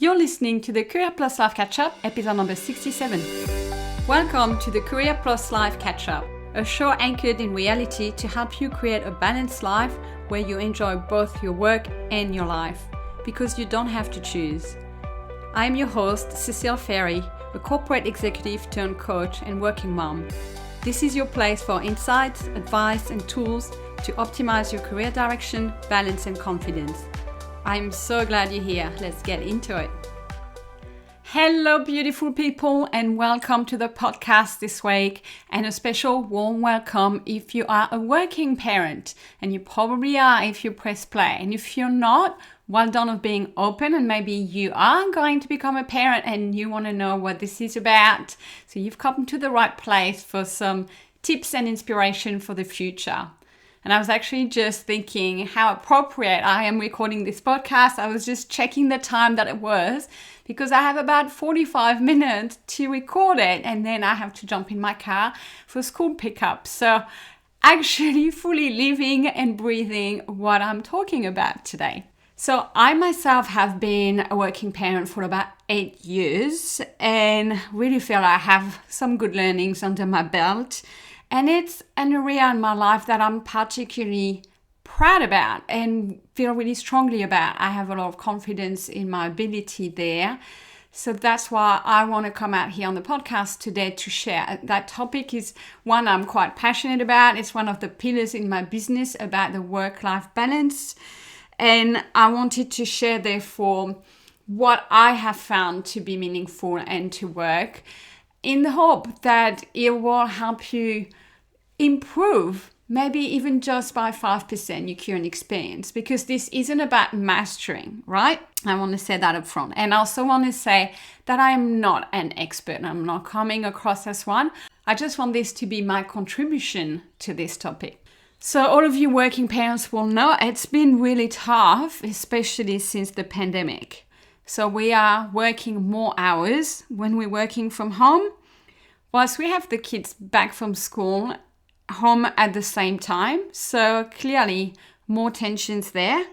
You're listening to the Career Plus Life Catch-Up, episode number 67. Welcome to the Career Plus Life Catch-Up, a show anchored in reality to help you create a balanced life where you enjoy both your work and your life, because you don't have to choose. I'm your host, Cecile Ferry, a corporate executive turned coach and working mom. This is your place for insights, advice, and tools to optimize your career direction, balance, and confidence. I'm so glad you're here. Let's get into it. Hello, beautiful people, and welcome to the podcast this week. And a special warm welcome if you are a working parent, and you probably are if you press play. And if you're not, well done of being open, and maybe you are going to become a parent and you want to know what this is about. So you've come to the right place for some tips and inspiration for the future. And I was actually just thinking how appropriate I am recording this podcast. I was just checking the time that it was because I have about 45 minutes to record it, and then I have to jump in my car for school pickup. So actually fully living and breathing what I'm talking about today. So I myself have been a working parent for about 8 years and really feel I have some good learnings under my belt. And it's an area in my life that I'm particularly proud about and feel really strongly about. I have a lot of confidence in my ability there. So that's why I want to come out here on the podcast today to share. That topic is one I'm quite passionate about. It's one of the pillars in my business about the work-life balance. And I wanted to share, therefore, what I have found to be meaningful and to work, in the hope that it will help you improve, maybe even just by 5% your current experience, because this isn't about mastering, right? I want to say that up front. And I also want to say that I am not an expert. I'm not coming across as one. I just want this to be my contribution to this topic. So all of you working parents will know it's been really tough, especially since the pandemic. So we are working more hours when we're working from home, whilst we have the kids back from school, home at the same time. So clearly more tensions there,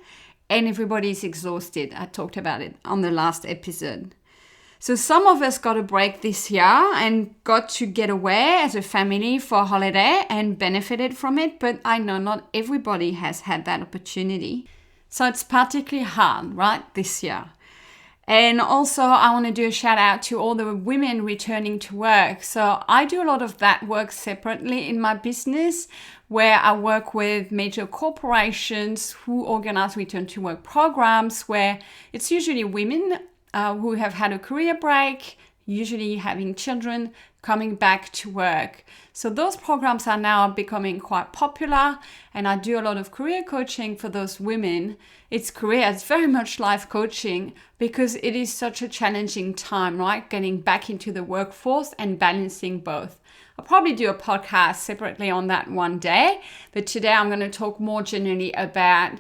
and everybody's exhausted. I talked about it on the last episode. So some of us got a break this year and got to get away as a family for a holiday and benefited from it, but I know not everybody has had that opportunity. So it's particularly hard, right, this year. And also, I want to do a shout out to all the women returning to work. So I do a lot of that work separately in my business, where I work with major corporations who organize return to work programs, where it's usually women who have had a career break, usually having children, coming back to work. So those programs are now becoming quite popular, and I do a lot of career coaching for those women. It's very much life coaching, because it is such a challenging time, right? Getting back into the workforce and balancing both. I'll probably do a podcast separately on that one day, but today I'm going to talk more generally about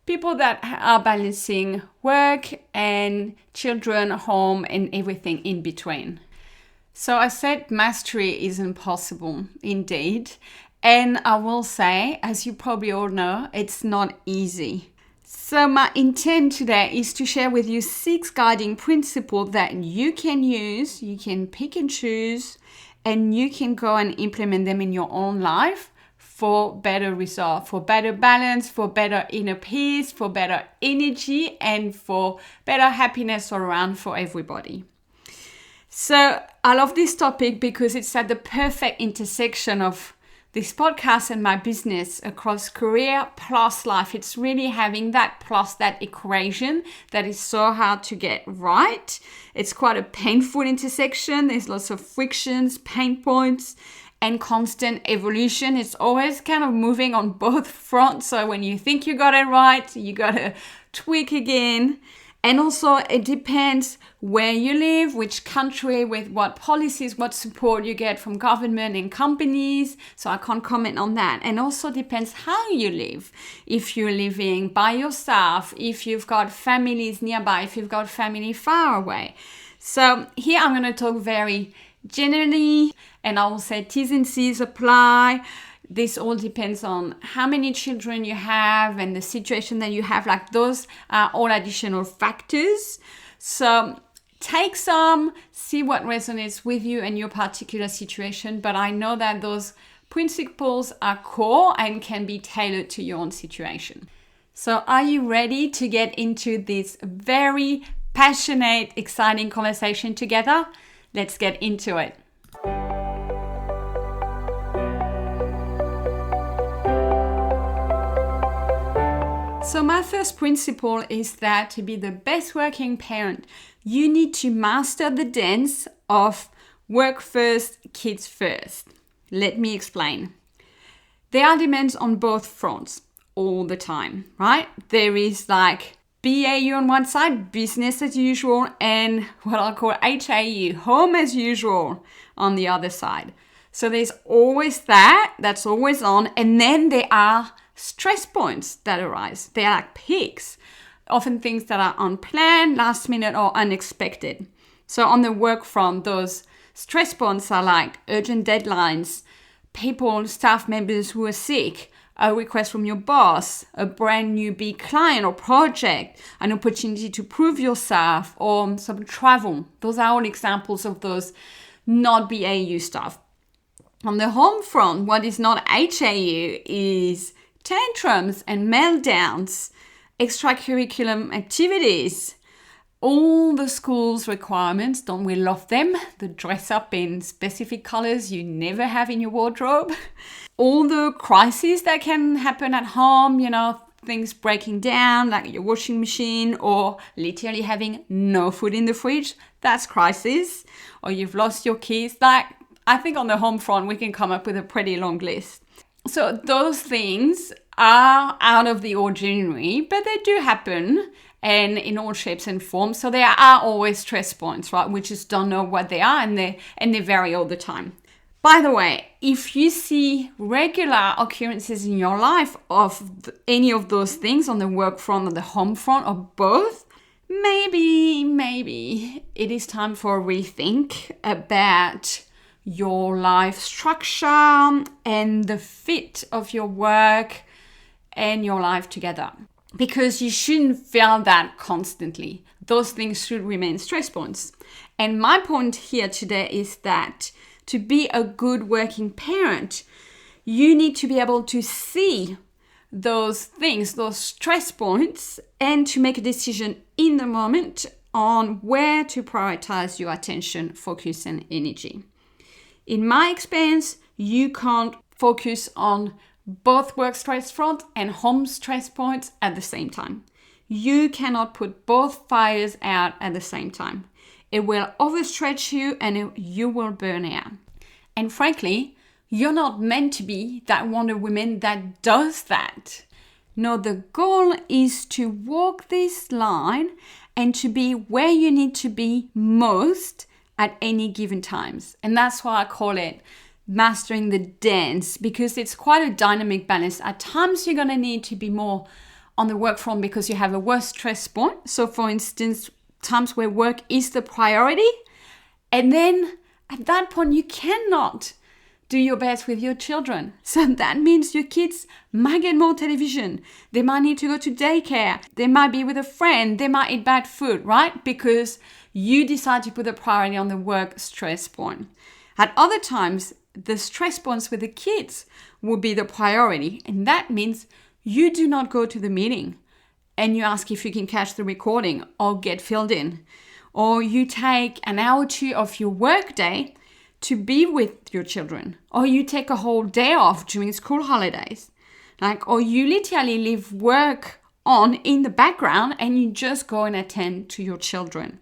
people that are balancing work and children, home, and everything in between. So I said mastery isn't possible, indeed. And I will say, as you probably all know, it's not easy. So my intent today is to share with you 6 guiding principles that you can use, you can pick and choose, and you can go and implement them in your own life for better results, for better balance, for better inner peace, for better energy, and for better happiness all around for everybody. So I love this topic because it's at the perfect intersection of this podcast and my business across career plus life. It's really having that plus, that equation that is so hard to get right. It's quite a painful intersection. There's lots of frictions, pain points, and constant evolution. It's always kind of moving on both fronts. So when you think you got it right, you got to tweak again. And also it depends where you live, which country, with what policies, what support you get from government and companies. So I can't comment on that. And also depends how you live. If you're living by yourself, if you've got families nearby, if you've got family far away. So here I'm going to talk very generally, and I will say T's and C's apply. This all depends on how many children you have and the situation that you have. Like, those are all additional factors. So take some, see what resonates with you and your particular situation. But I know that those principles are core and can be tailored to your own situation. So are you ready to get into this very passionate, exciting conversation together? Let's get into it. So my first principle is that to be the best working parent, you need to master the dance of work first, kids first. Let me explain. There are demands on both fronts all the time, right? There is like BAU on one side, business as usual, and what I'll call HAU, home as usual, on the other side. So there's always that's always on, and then there are stress points that arise. They are like peaks, often things that are unplanned, last minute, or unexpected. So on the work front, those stress points are like urgent deadlines, people, staff members who are sick, a request from your boss, a brand new big client or project, an opportunity to prove yourself, or some travel. Those are all examples of those not BAU stuff. On the home front, what is not HAU is tantrums and meltdowns, extracurricular activities, all the school's requirements, don't we love them? The dress up in specific colors you never have in your wardrobe. All the crises that can happen at home, things breaking down like your washing machine or literally having no food in the fridge. That's crisis. Or you've lost your keys. I think on the home front, we can come up with a pretty long list. So those things are out of the ordinary, but they do happen and in all shapes and forms. So there are always stress points, right? We just don't know what they are and they vary all the time. By the way, if you see regular occurrences in your life of any of those things on the work front or the home front or both, maybe it is time for a rethink about your life structure and the fit of your work and your life together. Because you shouldn't feel that constantly. Those things should remain stress points. And my point here today is that to be a good working parent, you need to be able to see those things, those stress points, and to make a decision in the moment on where to prioritize your attention, focus, and energy. In my experience, you can't focus on both work stress front and home stress points at the same time. You cannot put both fires out at the same time. It will overstretch you and you will burn out. And frankly, you're not meant to be that Wonder Woman that does that. No, the goal is to walk this line and to be where you need to be most at any given times. And that's why I call it mastering the dance, because it's quite a dynamic balance. At times you're going to need to be more on the work front because you have a worse stress point. So for instance, times where work is the priority, and then at that point you cannot do your best with your children. So that means your kids might get more television. They might need to go to daycare. They might be with a friend. They might eat bad food, right? Because you decide to put the priority on the work stress point. At other times, the stress points with the kids will be the priority. And that means you do not go to the meeting and you ask if you can catch the recording or get filled in. Or you take an hour or two of your work day to be with your children. Or you take a whole day off during school holidays. Or you literally leave work on in the background and you just go and attend to your children.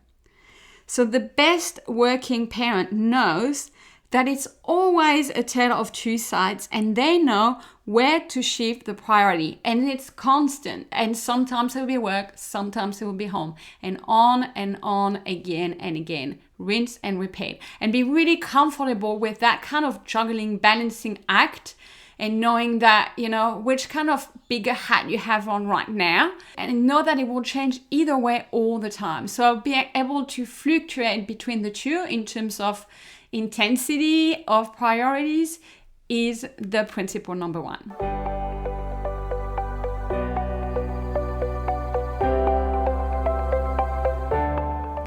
So the best working parent knows that it's always a tale of two sides and they know where to shift the priority, and it's constant, and sometimes it will be work, sometimes it will be home, and on again and again, rinse and repeat, and be really comfortable with that kind of juggling, balancing act, and knowing that, which kind of bigger hat you have on right now, and know that it will change either way all the time. So being able to fluctuate between the two in terms of intensity of priorities is the principle number one.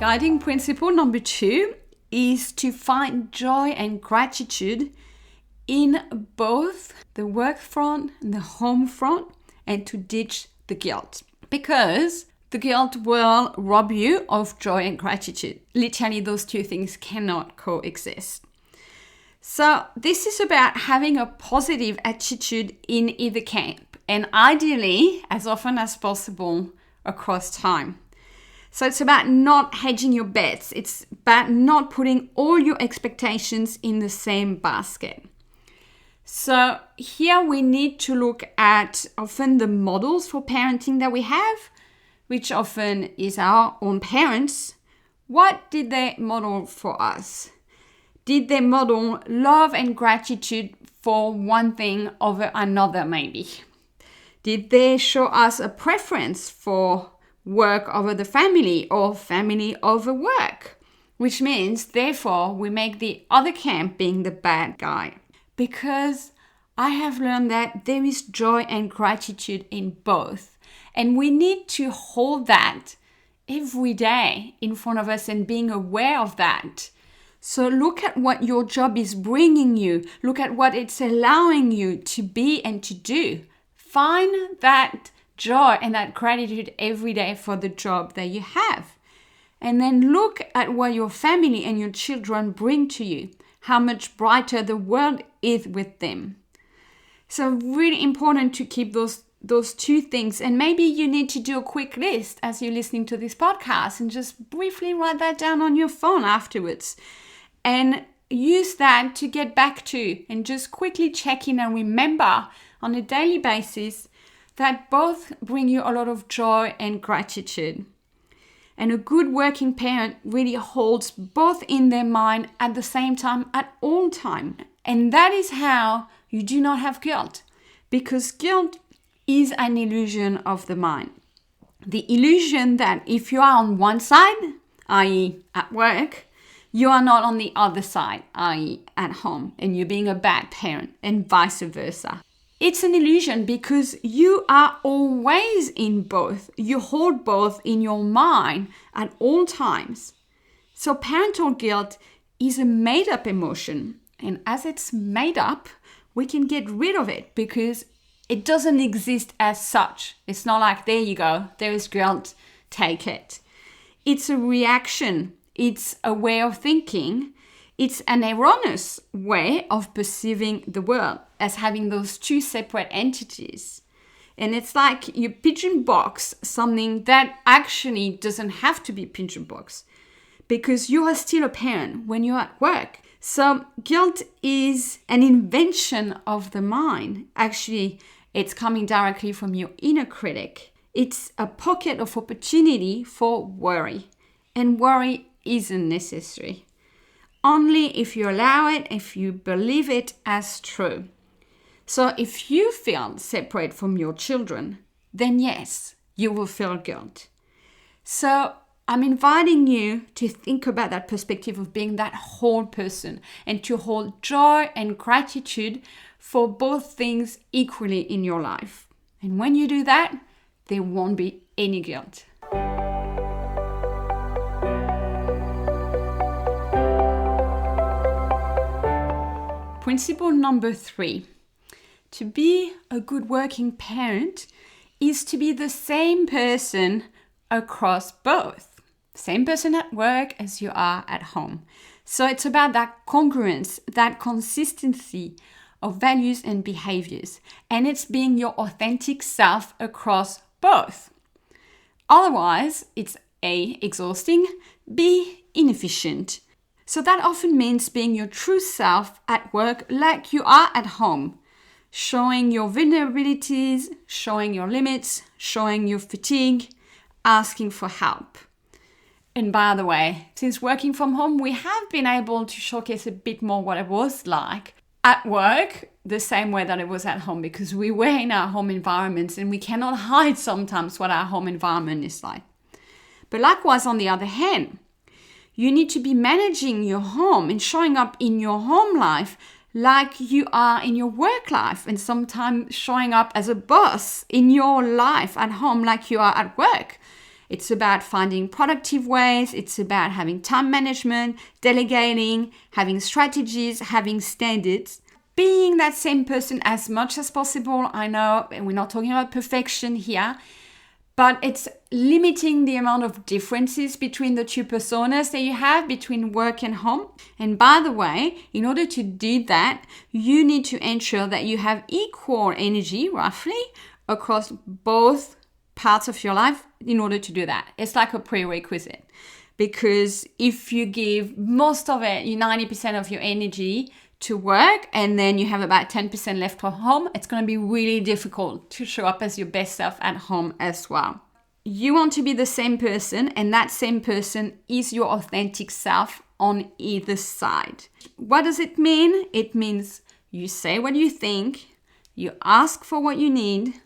Guiding principle number 2 is to find joy and gratitude in both the work front and the home front, and to ditch the guilt. Because the guilt will rob you of joy and gratitude. Literally, those two things cannot coexist. So this is about having a positive attitude in either camp, and ideally, as often as possible, across time. So it's about not hedging your bets. It's about not putting all your expectations in the same basket. So here we need to look at often the models for parenting that we have, which often is our own parents. What did they model for us? Did they model love and gratitude for one thing over another maybe? Did they show us a preference for work over the family or family over work? Which means, therefore, we make the other camp being the bad guy. Because I have learned that there is joy and gratitude in both. And we need to hold that every day in front of us and being aware of that. So look at what your job is bringing you. Look at what it's allowing you to be and to do. Find that joy and that gratitude every day for the job that you have. And then look at what your family and your children bring to you. How much brighter the world is with them. So really important to keep those two things. And maybe you need to do a quick list as you're listening to this podcast and just briefly write that down on your phone afterwards. And use that to get back to and just quickly check in and remember on a daily basis that both bring you a lot of joy and gratitude. And a good working parent really holds both in their mind at the same time, at all time. And that is how you do not have guilt. Because guilt is an illusion of the mind. The illusion that if you are on one side, i.e. at work, you are not on the other side, i.e. at home, and you're being a bad parent, and vice versa. It's an illusion because you are always in both. You hold both in your mind at all times. So parental guilt is a made-up emotion. And as it's made up, we can get rid of it because it doesn't exist as such. It's not like, there you go, there is guilt, take it. It's a reaction. It's a way of thinking. It's an erroneous way of perceiving the world as having those two separate entities. And it's like you pigeon box something that actually doesn't have to be pigeon box because you are still a parent when you're at work. So guilt is an invention of the mind. Actually, it's coming directly from your inner critic. It's a pocket of opportunity for worry. And worry isn't necessary. Only if you allow it, if you believe it as true. So if you feel separate from your children, then yes, you will feel guilt. So I'm inviting you to think about that perspective of being that whole person and to hold joy and gratitude for both things equally in your life. And when you do that, there won't be any guilt. Principle number 3. To be a good working parent is to be the same person across both. Same person at work as you are at home. So it's about that congruence, that consistency of values and behaviors. And it's being your authentic self across both. Otherwise, it's A, exhausting, B, inefficient. So that often means being your true self at work like you are at home. Showing your vulnerabilities, showing your limits, showing your fatigue, asking for help. And by the way, since working from home, we have been able to showcase a bit more what it was like at work, the same way that it was at home, because we were in our home environments and we cannot hide sometimes what our home environment is like. But likewise, on the other hand, you need to be managing your home and showing up in your home life like you are in your work life, and sometimes showing up as a boss in your life at home like you are at work. It's about finding productive ways. It's about having time management, delegating, having strategies, having standards. Being that same person as much as possible. I know we're not talking about perfection here, but it's limiting the amount of differences between the two personas that you have between work and home. And by the way, in order to do that, you need to ensure that you have equal energy, roughly, across both parts of your life in order to do that. It's like a prerequisite. Because if you give most of it, 90% of your energy to work, and then you have about 10% left for home, it's going to be really difficult to show up as your best self at home as well. You want to be the same person, and that same person is your authentic self on either side. What does it mean? It means you say what you think, you ask for what you need,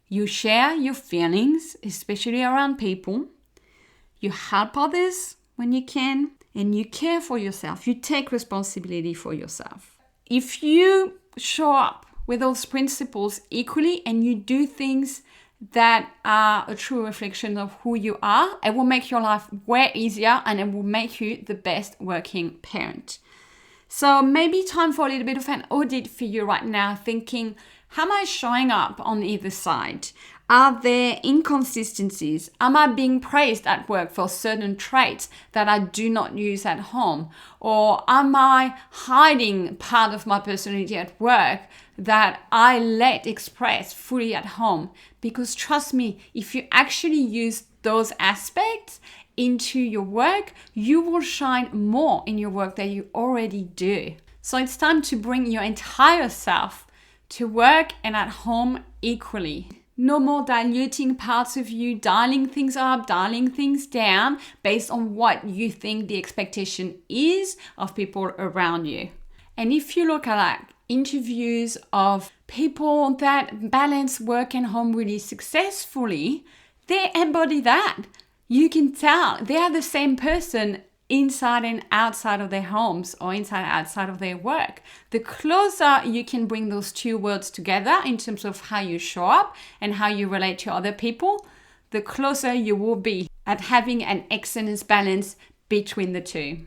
you share your feelings, especially around people, you help others when you can, and you care for yourself. You take responsibility for yourself. If you show up with those principles equally and you do things that are a true reflection of who you are, it will make your life way easier and it will make you the best working parent. So maybe time for a little bit of an audit for you right now, thinking, how am I showing up on either side? Are there inconsistencies? Am I being praised at work for certain traits that I do not use at home? Or am I hiding part of my personality at work that I let express fully at home? Because trust me, if you actually use those aspects into your work, you will shine more in your work than you already do. So it's time to bring your entire self to work and at home equally. No more diluting parts of you, dialing things up, dialing things down based on what you think the expectation is of people around you. And if you look at interviews of people that balance work and home really successfully, they embody that. You can tell they are the same person inside and outside of their homes or inside and outside of their work. The closer you can bring those two worlds together in terms of how you show up and how you relate to other people, the closer you will be at having an excellence balance between the two.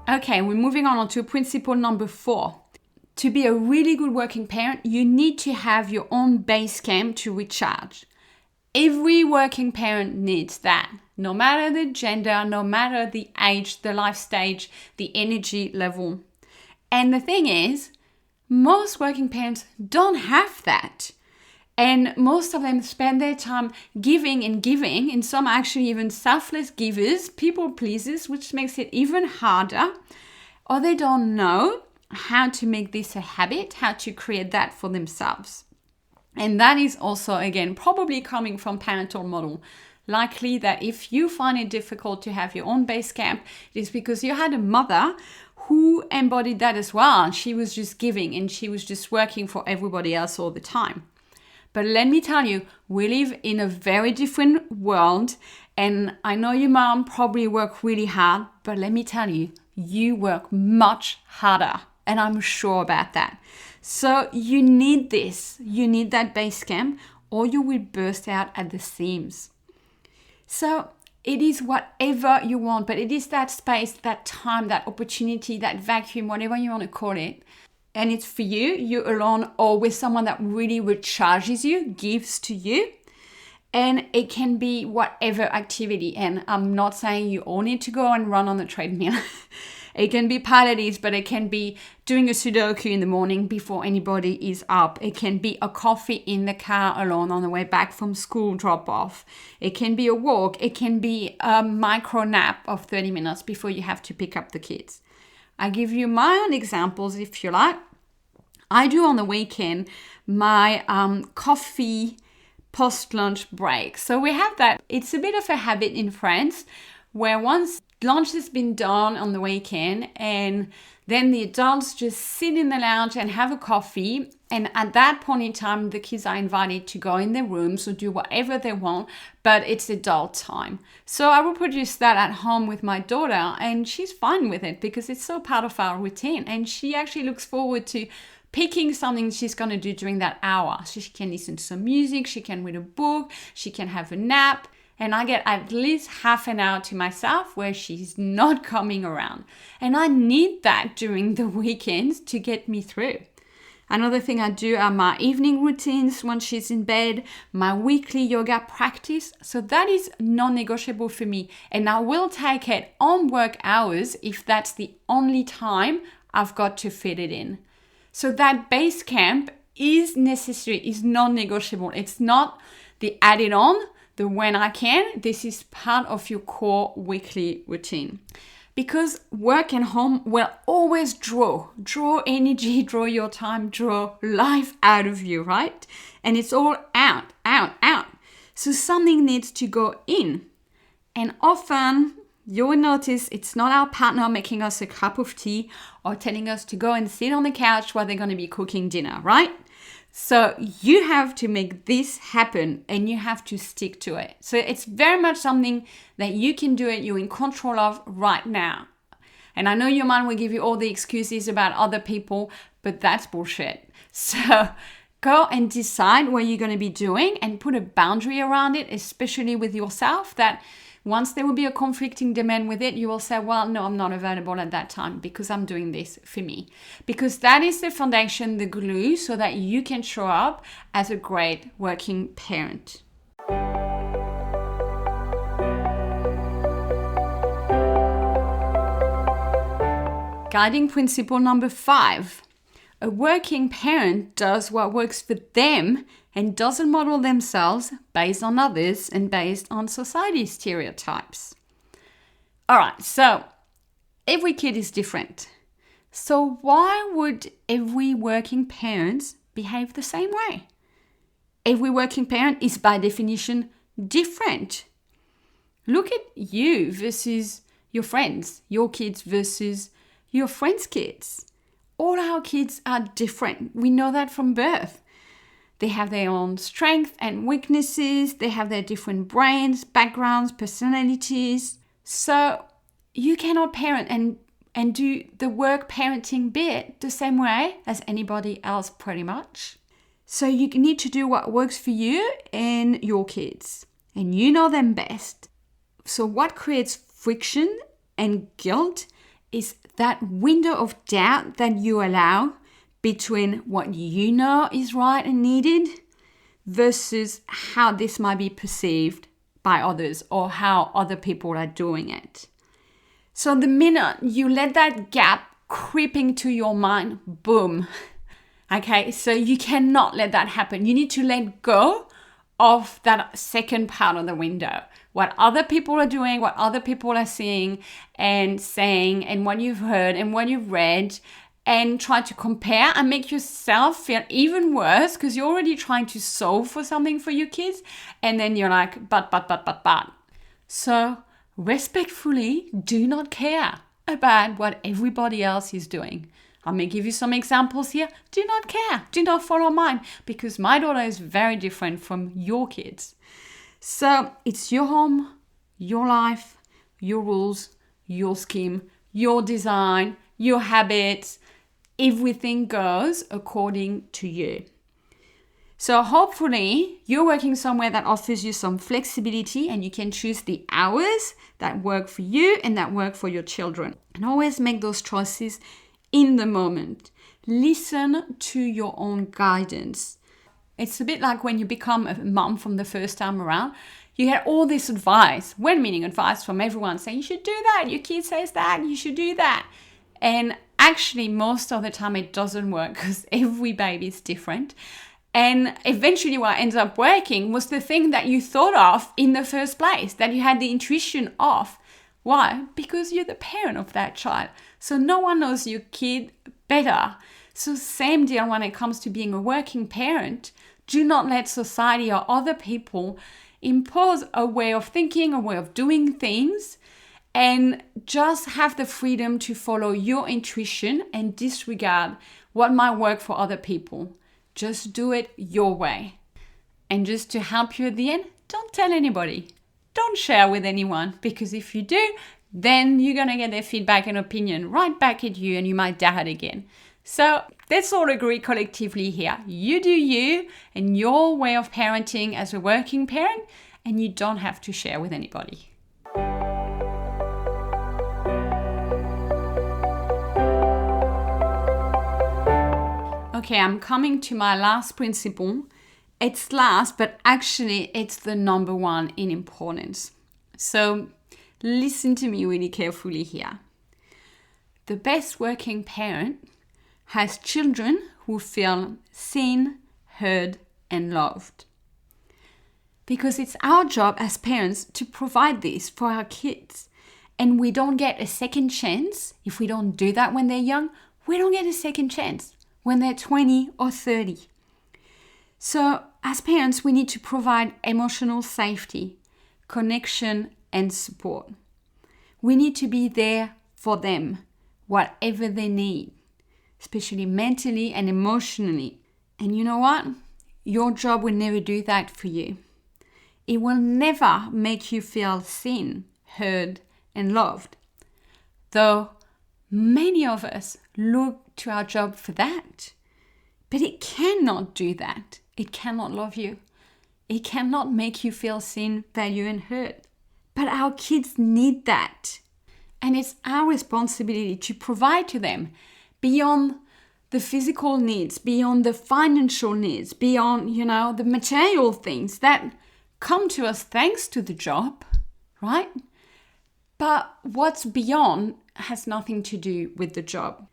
Okay, we're moving on to principle number 4. To be a really good working parent, you need to have your own base camp to recharge. Every working parent needs that, no matter the gender, no matter the age, the life stage, the energy level. And the thing is, most working parents don't have that. And most of them spend their time giving, and some are actually even selfless givers, people pleasers, which makes it even harder. Or they don't know how to make this a habit, how to create that for themselves. And that is also, again, probably coming from parental model. Likely that if you find it difficult to have your own base camp, it is because you had a mother who embodied that as well. She was just giving and she was just working for everybody else all the time. But let me tell you, we live in a very different world. And I know your mom probably worked really hard, but let me tell you, you work much harder. And I'm sure about that. So you need this. You need that base camp or you will burst out at the seams. So it is whatever you want, but it is that space, that time, that opportunity, that vacuum, whatever you want to call it. And it's for you alone or with someone that really recharges you, gives to you. And it can be whatever activity. And I'm not saying you all need to go and run on the treadmill. It can be Pilates, but it can be doing a Sudoku in the morning before anybody is up. It can be a coffee in the car alone on the way back from school drop off. It can be a walk. It can be a micro nap of 30 minutes before you have to pick up the kids. I give you my own examples if you like. I do on the weekend my coffee post-lunch break. So we have that. It's a bit of a habit in France where once lunch has been done on the weekend and then the adults just sit in the lounge and have a coffee. And at that point in time, the kids are invited to go in their rooms or do whatever they want, but it's adult time. So I will produce that at home with my daughter and she's fine with it because it's so part of our routine. And she actually looks forward to picking something she's going to do during that hour. So she can listen to some music, she can read a book, she can have a nap. And I get at least half an hour to myself where she's not coming around. And I need that during the weekends to get me through. Another thing I do are my evening routines once she's in bed, my weekly yoga practice. So that is non-negotiable for me. And I will take it on work hours if that's the only time I've got to fit it in. So that base camp is necessary, is non-negotiable. It's not the added on, the when I can. This is part of your core weekly routine. Because work and home will always draw energy, draw your time, draw life out of you, right? And it's all out. So something needs to go in. And often you'll notice it's not our partner making us a cup of tea or telling us to go and sit on the couch while they're going to be cooking dinner, right? So you have to make this happen and you have to stick to it. So it's very much something that you can do it, you're in control of right now. And I know your mind will give you all the excuses about other people, but that's bullshit. So go and decide what you're going to be doing and put a boundary around it, especially with yourself, that once there will be a conflicting demand with it, you will say, well, no, I'm not available at that time because I'm doing this for me. Because that is the foundation, the glue, so that you can show up as a great working parent. Guiding principle number 5. A working parent does what works for them and doesn't model themselves based on others and based on society's stereotypes. All right, so every kid is different. So why would every working parent behave the same way? Every working parent is by definition different. Look at you versus your friends, your kids versus your friends' kids. All our kids are different. We know that from birth. They have their own strengths and weaknesses. They have their different brains, backgrounds, personalities. So you cannot parent and do the work parenting bit the same way as anybody else pretty much. So you need to do what works for you and your kids. And you know them best. So what creates friction and guilt is that window of doubt that you allow between what you know is right and needed versus how this might be perceived by others or how other people are doing it. So the minute you let that gap creep into your mind, boom. Okay, so you cannot let that happen. You need to let go of that second part of the window. What other people are doing, what other people are seeing and saying, and what you've heard and what you've read, and try to compare and make yourself feel even worse because you're already trying to solve for something for your kids. And then you're like, but. So respectfully, do not care about what everybody else is doing. I may give you some examples here. Do not care. Do not follow mine because my daughter is very different from your kids. So it's your home, your life, your rules, your scheme, your design, your habits. Everything goes according to you. So hopefully you're working somewhere that offers you some flexibility and you can choose the hours that work for you and that work for your children. And always make those choices in the moment. Listen to your own guidance. It's a bit like when you become a mom from the first time around. You get all this advice, well-meaning advice from everyone saying, you should do that, your kid says that, you should do that. And actually, most of the time it doesn't work because every baby is different. And eventually what ends up working was the thing that you thought of in the first place, that you had the intuition of. Why? Because you're the parent of that child. So no one knows your kid better. So same deal when it comes to being a working parent. Do not let society or other people impose a way of thinking, a way of doing things, and just have the freedom to follow your intuition and disregard what might work for other people. Just do it your way. And just to help you at the end, don't tell anybody. Don't share with anyone, because if you do, then you're going to get their feedback and opinion right back at you and you might doubt again. So let's all agree collectively here. You do you and your way of parenting as a working parent, and you don't have to share with anybody. Okay, I'm coming to my last principle. It's last, but actually it's the number one in importance. So listen to me really carefully here. The best working parent has children who feel seen, heard, and loved. Because it's our job as parents to provide this for our kids. And we don't get a second chance. If we don't do that when they're young, we don't get a second chance when they're 20 or 30. So as parents, we need to provide emotional safety, connection, and support. We need to be there for them, whatever they need, especially mentally and emotionally. And you know what? Your job will never do that for you. It will never make you feel seen, heard, and loved. Though many of us look to our job for that. But it cannot do that. It cannot love you. It cannot make you feel seen, valued, and heard. But our kids need that. And it's our responsibility to provide to them beyond the physical needs, beyond the financial needs, beyond, the material things that come to us thanks to the job, right? But what's beyond has nothing to do with the job.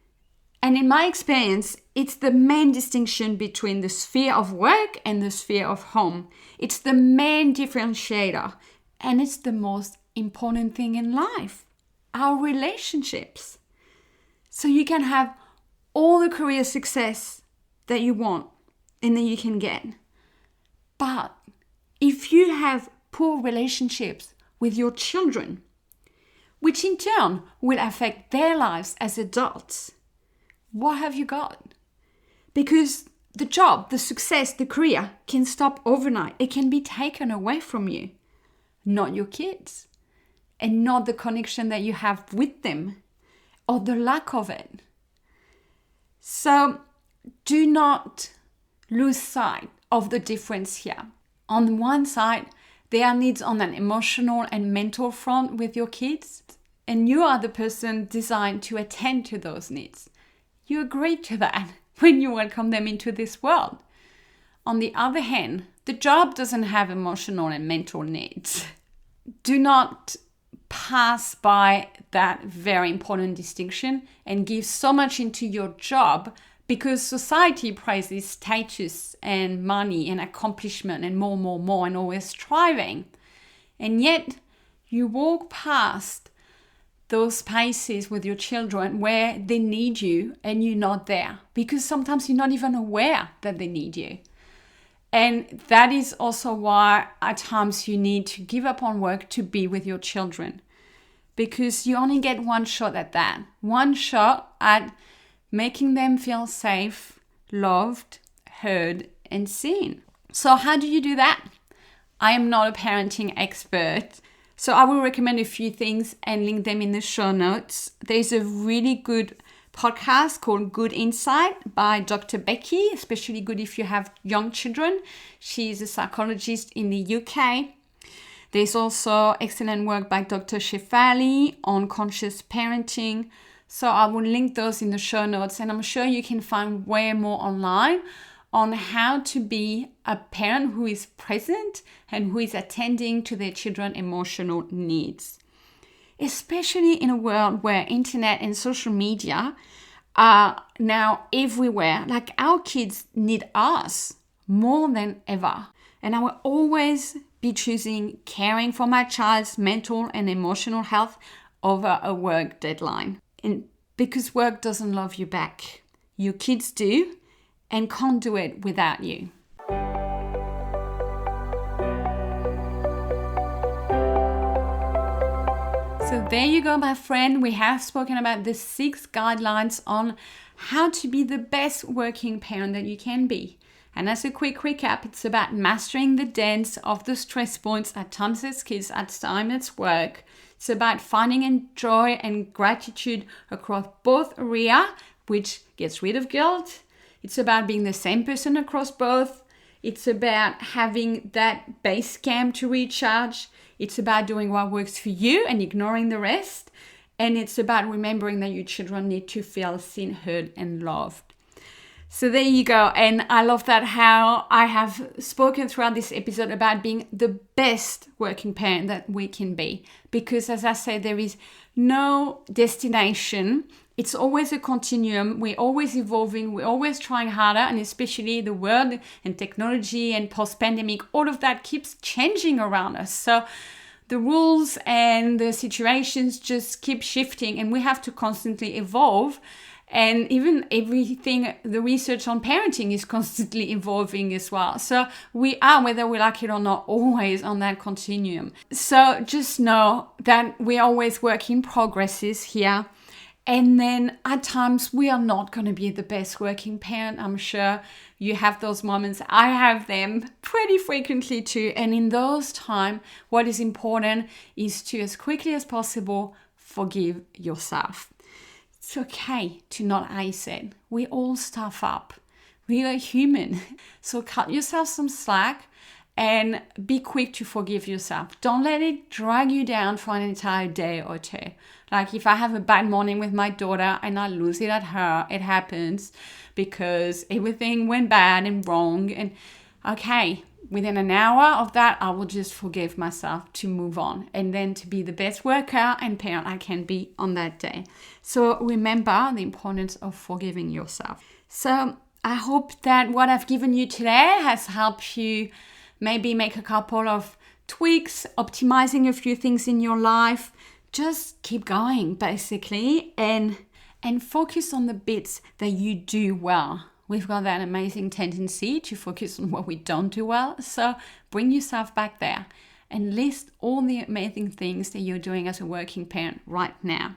And in my experience, it's the main distinction between the sphere of work and the sphere of home. It's the main differentiator. And it's the most important thing in life, our relationships. So you can have all the career success that you want and that you can get. But if you have poor relationships with your children, which in turn will affect their lives as adults, what have you got? Because the job, the success, the career can stop overnight. It can be taken away from you, not your kids, and not the connection that you have with them or the lack of it. So do not lose sight of the difference here. On one side, there are needs on an emotional and mental front with your kids, and you are the person designed to attend to those needs. You agree to that when you welcome them into this world. On the other hand, the job doesn't have emotional and mental needs. Do not pass by that very important distinction and give so much into your job because society praises status and money and accomplishment and more and always striving. And yet you walk past those spaces with your children where they need you and you're not there because sometimes you're not even aware that they need you. And that is also why at times you need to give up on work to be with your children because you only get one shot at that. One shot at making them feel safe, loved, heard, and seen. So how do you do that? I am not a parenting expert. So I will recommend a few things and link them in the show notes. There's a really good podcast called Good Insight by Dr. Becky, especially good if you have young children. She's a psychologist in the UK. There's also excellent work by Dr. Shefali on conscious parenting. So I will link those in the show notes, and I'm sure you can find way more online on how to be a parent who is present and who is attending to their children's emotional needs. Especially in a world where internet and social media are now everywhere. Like our kids need us more than ever. And I will always be choosing caring for my child's mental and emotional health over a work deadline. And because work doesn't love you back. Your kids do and can't do it without you. So there you go, my friend. We have spoken about the 6 guidelines on how to be the best working parent that you can be. And as a quick recap, it's about mastering the dance of the stress points at times as kids, at times at work. It's about finding joy and gratitude across both areas, which gets rid of guilt, It's about being the same person across both. It's about having that base camp to recharge. It's about doing what works for you and ignoring the rest. And it's about remembering that your children need to feel seen, heard, and loved. So there you go. And I love that how I have spoken throughout this episode about being the best working parent that we can be. Because as I said, there is no destination. It's always a continuum. We're always evolving. We're always trying harder. And especially the world and technology and post-pandemic, all of that keeps changing around us. So the rules and the situations just keep shifting, and we have to constantly evolve. And even everything, the research on parenting is constantly evolving as well. So we are, whether we like it or not, always on that continuum. So just know that we're always work in progresses here. And then at times we are not going to be the best working parent. I'm sure you have those moments. I have them pretty frequently too. And in those times, what is important is to, as quickly as possible, forgive yourself. It's okay to not ace it. We all stuff up. We are human. So cut yourself some slack and be quick to forgive yourself. Don't let it drag you down for an entire day or two. Like if I have a bad morning with my daughter and I lose it at her, it happens because everything went bad and wrong. And okay, within an hour of that, I will just forgive myself to move on and then to be the best worker and parent I can be on that day. So remember the importance of forgiving yourself. So I hope that what I've given you today has helped you maybe make a couple of tweaks, optimizing a few things in your life. Just keep going, basically, and focus on the bits that you do well. We've got that amazing tendency to focus on what we don't do well. So bring yourself back there and list all the amazing things that you're doing as a working parent right now.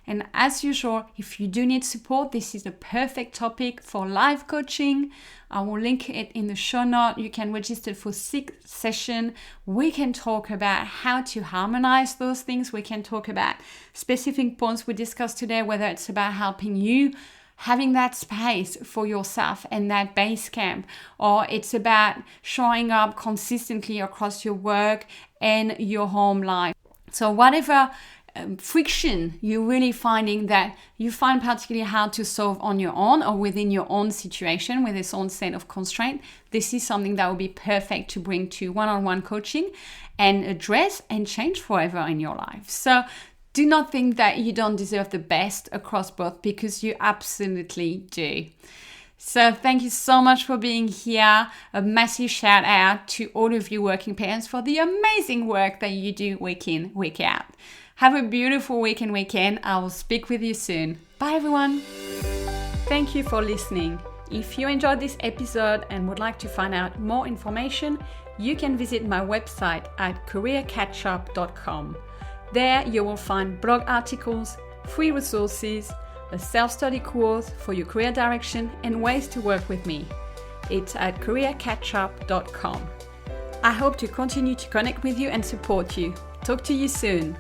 And as usual, if you do need support, this is the perfect topic for live coaching. I will link it in the show note. You can register for 6 sessions. We can talk about how to harmonize those things. We can talk about specific points we discussed today, whether it's about helping you having that space for yourself and that base camp, or it's about showing up consistently across your work and your home life. So whatever friction you're really finding that you find particularly hard to solve on your own or within your own situation with its own set of constraint, this is something that would be perfect to bring to one-on-one coaching and address and change forever in your life. So do not think that you don't deserve the best across both, because you absolutely do. So thank you so much for being here. A massive shout out to all of you working parents for the amazing work that you do week in, week out. Have a beautiful week and weekend. I will speak with you soon. Bye everyone. Thank you for listening. If you enjoyed this episode and would like to find out more information, you can visit my website at careercatchup.com. There you will find blog articles, free resources, a self-study course for your career direction, and ways to work with me. It's at careercatchup.com. I hope to continue to connect with you and support you. Talk to you soon.